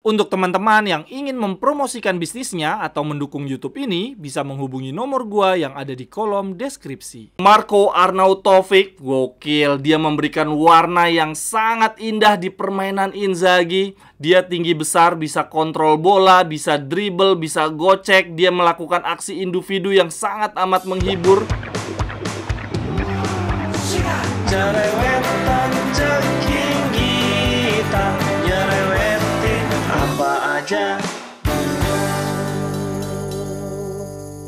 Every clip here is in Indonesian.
Untuk teman-teman yang ingin mempromosikan bisnisnya atau mendukung YouTube ini, bisa menghubungi nomor gua yang ada di kolom deskripsi. Marco Arnautovic, gokil. Dia memberikan warna yang sangat indah di permainan Inzaghi. Dia tinggi besar, bisa kontrol bola, bisa dribble, bisa gocek. Dia melakukan aksi individu yang sangat amat menghibur. Jerewetan ceking kita, nyerewetin apa aja.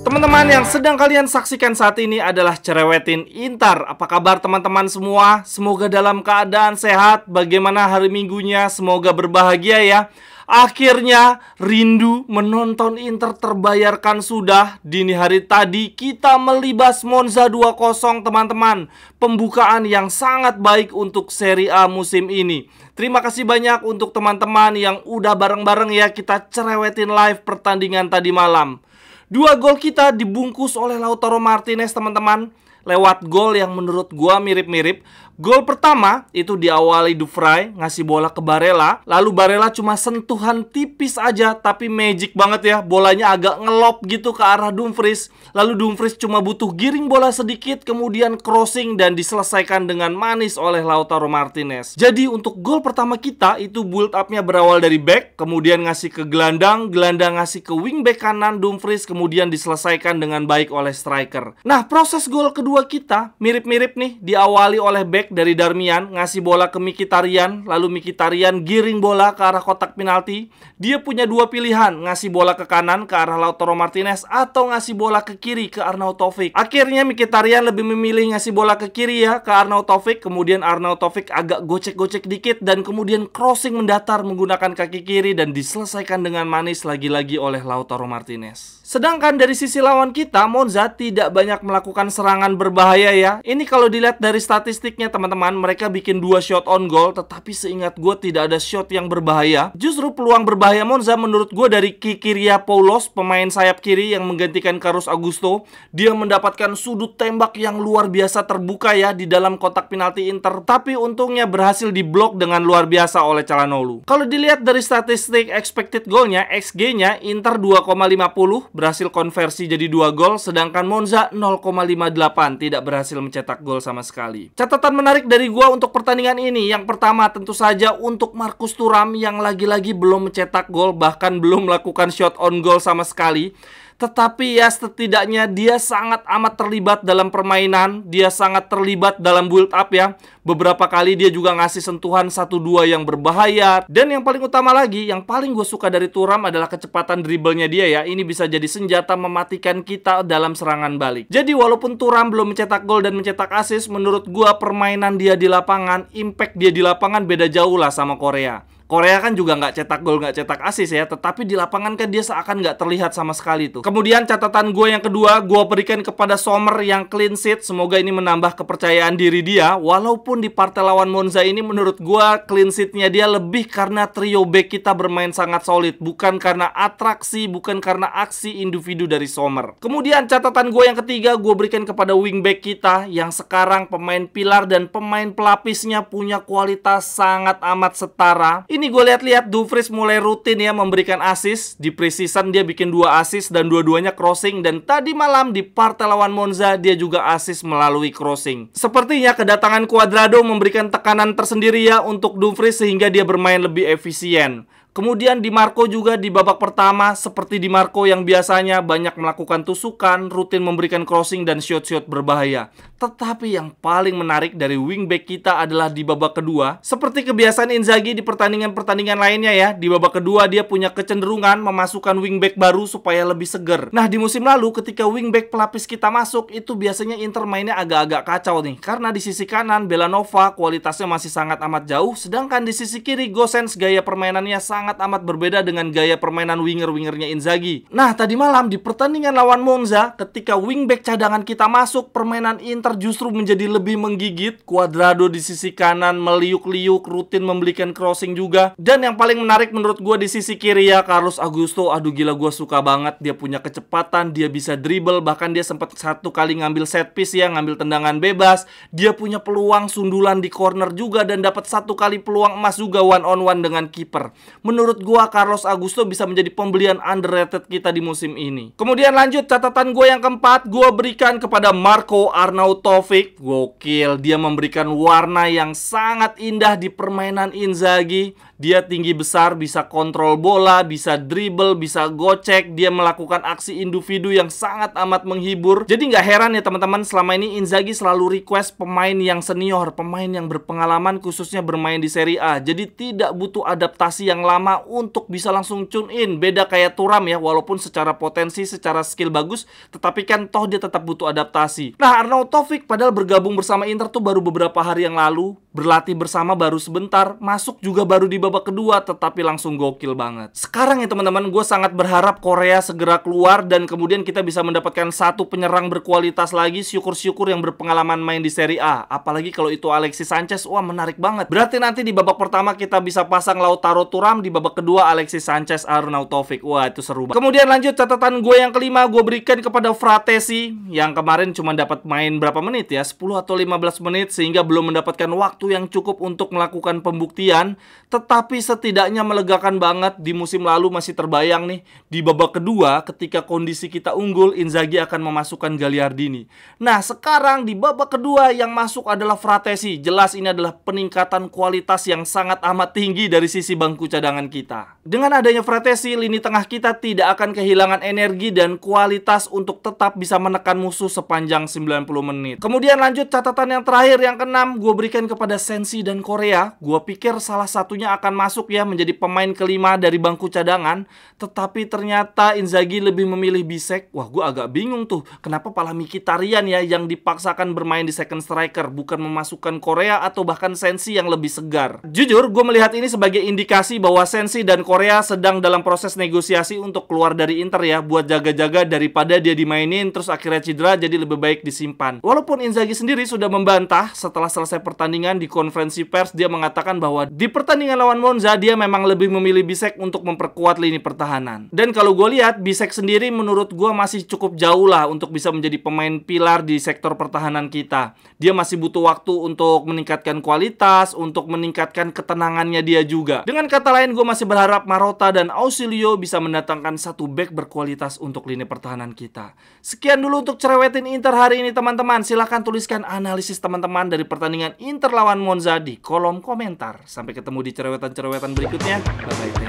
Teman-teman yang sedang kalian saksikan saat ini adalah Cerewetin Intar. Apa kabar teman-teman semua? Semoga dalam keadaan sehat. Bagaimana hari minggunya? Semoga berbahagia ya. Akhirnya rindu menonton Inter terbayarkan sudah. Dini hari tadi kita melibas Monza 2-0 teman-teman. Pembukaan yang sangat baik untuk Serie A musim ini. Terima kasih banyak untuk teman-teman yang udah bareng-bareng ya kita cerewetin live pertandingan tadi malam. 2 gol kita dibungkus oleh Lautaro Martinez teman-teman. Lewat gol yang menurut gua mirip-mirip. Gol pertama itu diawali Dufray ngasih bola ke Barella. Lalu Barella cuma sentuhan tipis aja, tapi magic banget ya. Bolanya agak ngelop gitu ke arah Dumfries. Lalu Dumfries cuma butuh giring bola sedikit, kemudian crossing dan diselesaikan dengan manis oleh Lautaro Martinez. Jadi untuk gol pertama kita itu build up-nya berawal dari back, kemudian ngasih ke gelandang, gelandang ngasih ke wingback kanan Dumfries, kemudian diselesaikan dengan baik oleh striker. Nah, proses gol kedua kita mirip-mirip nih, diawali oleh back dari Darmian, ngasih bola ke Mkhitaryan, lalu Mkhitaryan giring bola ke arah kotak penalti. Dia punya 2 pilihan, ngasih bola ke kanan ke arah Lautaro Martinez atau ngasih bola ke kiri ke Arnautovic. Akhirnya Mkhitaryan lebih memilih ngasih bola ke kiri ya, ke Arnautovic. Kemudian Arnautovic agak gocek-gocek dikit dan kemudian crossing mendatar menggunakan kaki kiri dan diselesaikan dengan manis lagi-lagi oleh Lautaro Martinez. Sedangkan dari sisi lawan kita, Monza tidak banyak melakukan serangan berbahaya ya. Ini kalau dilihat dari statistiknya teman-teman, mereka bikin 2 shot on goal, tetapi seingat gue tidak ada shot yang berbahaya. Justru peluang berbahaya Monza menurut gue dari Kyriapoulos, pemain sayap kiri yang menggantikan Carlos Augusto. Dia mendapatkan sudut tembak yang luar biasa terbuka ya di dalam kotak penalti Inter, tapi untungnya berhasil diblok dengan luar biasa oleh Calhanoglu. Kalau dilihat dari statistik expected goalnya, XG-nya Inter 2,50, berhasil konversi jadi 2 gol, sedangkan Monza 0,58, tidak berhasil mencetak gol sama sekali. Catatan menarik dari gua untuk pertandingan ini, yang pertama tentu saja untuk Marcus Thuram yang lagi-lagi belum mencetak gol, bahkan belum melakukan shot on goal sama sekali. Tetapi ya setidaknya dia sangat amat terlibat dalam permainan. Dia sangat terlibat dalam build up ya. Beberapa kali dia juga ngasih sentuhan 1-2 yang berbahaya. Dan yang paling utama lagi, yang paling gue suka dari Thuram adalah kecepatan dribblenya dia ya. Ini bisa jadi senjata mematikan kita dalam serangan balik. Jadi walaupun Thuram belum mencetak gol dan mencetak assist, menurut gue permainan dia di lapangan, impact dia di lapangan beda jauh lah sama Korea. Korea kan juga nggak cetak gol, nggak cetak assist ya, tetapi di lapangan kan dia seakan nggak terlihat sama sekali tuh. Kemudian catatan gue yang kedua, gue berikan kepada Sommer yang clean sheet. Semoga ini menambah kepercayaan diri dia. Walaupun di partai lawan Monza ini menurut gue clean sheetnya dia lebih karena trio back kita bermain sangat solid, bukan karena atraksi, bukan karena aksi individu dari Sommer. Kemudian catatan gue yang ketiga, gue berikan kepada wingback kita yang sekarang pemain pilar dan pemain pelapisnya punya kualitas sangat amat setara. Ini gue lihat-lihat Dumfries mulai rutin ya memberikan assist. Di preseason dia bikin 2 assist dan dua-duanya crossing. Dan tadi malam di partai lawan Monza dia juga assist melalui crossing. Sepertinya kedatangan Cuadrado memberikan tekanan tersendiri ya untuk Dumfries sehingga dia bermain lebih efisien. Kemudian Di Marco juga di babak pertama seperti Di Marco yang biasanya banyak melakukan tusukan, rutin memberikan crossing dan shot-shot berbahaya. Tetapi yang paling menarik dari wingback kita adalah di babak kedua. Seperti kebiasaan Inzaghi di pertandingan-pertandingan lainnya ya, di babak kedua dia punya kecenderungan memasukkan wingback baru supaya lebih seger. Nah, di musim lalu ketika wingback pelapis kita masuk, itu biasanya Inter mainnya agak-agak kacau nih. Karena di sisi kanan Belanova kualitasnya masih sangat amat jauh, sedangkan di sisi kiri Gosens gaya permainannya sangat amat berbeda dengan gaya permainan winger-wingernya Inzaghi. Nah, tadi malam di pertandingan lawan Monza, ketika wingback cadangan kita masuk, permainan Inter justru menjadi lebih menggigit. Cuadrado di sisi kanan meliuk-liuk, rutin memberikan crossing juga. Dan yang paling menarik menurut gue di sisi kiri ya, Carlos Augusto. Aduh gila, gue suka banget. Dia punya kecepatan, dia bisa dribble, bahkan dia sempat 1 kali ngambil set piece ya, ngambil tendangan bebas. Dia punya peluang sundulan di corner juga dan dapat 1 kali peluang emas juga one on one dengan kiper. menurut gua Carlos Augusto bisa menjadi pembelian underrated kita di musim ini. Kemudian lanjut, catatan gue yang keempat, gue berikan kepada Marco Arnautovic. Gokil, dia memberikan warna yang sangat indah di permainan Inzaghi. Dia tinggi besar, bisa kontrol bola, bisa dribble, bisa gocek. Dia melakukan aksi individu yang sangat amat menghibur. Jadi nggak heran ya teman-teman, selama ini Inzaghi selalu request pemain yang senior, pemain yang berpengalaman khususnya bermain di Serie A. Jadi tidak butuh adaptasi yang lama untuk bisa langsung tune in. Beda kayak Thuram ya, walaupun secara potensi, secara skill bagus, tetapi kan toh dia tetap butuh adaptasi. Nah, Arnautovic padahal bergabung bersama Inter tuh baru beberapa hari yang lalu, berlatih bersama baru sebentar, masuk juga baru di babak kedua, tetapi langsung gokil banget. Sekarang ya teman-teman, gue sangat berharap Korea segera keluar dan kemudian kita bisa mendapatkan satu penyerang berkualitas lagi, syukur-syukur yang berpengalaman main di Serie A. Apalagi kalau itu Alexis Sanchez, wah menarik banget. Berarti nanti di babak pertama kita bisa pasang Lautaro Thuram, di babak kedua Alexis Sanchez, Arnautovic. Wah itu seru banget. Kemudian lanjut, catatan gue yang kelima, gue berikan kepada Fratesi, yang kemarin cuma dapat main berapa menit ya, 10 atau 15 menit, sehingga belum mendapatkan waktu yang cukup untuk melakukan pembuktian. Tetapi setidaknya melegakan banget. Di musim lalu masih terbayang nih, di babak kedua ketika kondisi kita unggul, Inzaghi akan memasukkan Gagliardini. Nah sekarang di babak kedua yang masuk adalah Fratesi. Jelas ini adalah peningkatan kualitas yang sangat amat tinggi dari sisi bangku cadangan kita. Dengan adanya Fratesi, lini tengah kita tidak akan kehilangan energi dan kualitas untuk tetap bisa menekan musuh sepanjang 90 menit. Kemudian lanjut, catatan yang terakhir yang keenam, gue berikan kepada Sensi dan Korea. Gue pikir salah satunya akan masuk ya menjadi pemain kelima dari bangku cadangan, tetapi ternyata Inzaghi lebih memilih Bisek. Wah, gue agak bingung tuh, kenapa pala Mkhitaryan ya yang dipaksakan bermain di second striker, bukan memasukkan Korea atau bahkan Sensi yang lebih segar. Jujur, gue melihat ini sebagai indikasi bahwa Sensi dan Korea sedang dalam proses negosiasi untuk keluar dari Inter ya, buat jaga-jaga daripada dia dimainin terus akhirnya cedera, jadi lebih baik disimpan. Walaupun Inzaghi sendiri sudah membantah setelah selesai pertandingan, di konferensi pers dia mengatakan bahwa di pertandingan lawan Monza dia memang lebih memilih Bisek untuk memperkuat lini pertahanan. Dan kalau gue lihat, Bisek sendiri menurut gue masih cukup jauh lah untuk bisa menjadi pemain pilar di sektor pertahanan kita. Dia masih butuh waktu untuk meningkatkan kualitas, untuk meningkatkan ketenangannya dia juga. Dengan kata lain, gue masih berharap Marotta dan Ausilio bisa mendatangkan satu back berkualitas untuk lini pertahanan kita. Sekian dulu untuk cerewetin Inter hari ini teman-teman. Silahkan tuliskan analisis teman-teman dari pertandingan Inter lawan Monza di kolom komentar. Sampai ketemu di cerewetan-cerewetan berikutnya. Bye-bye.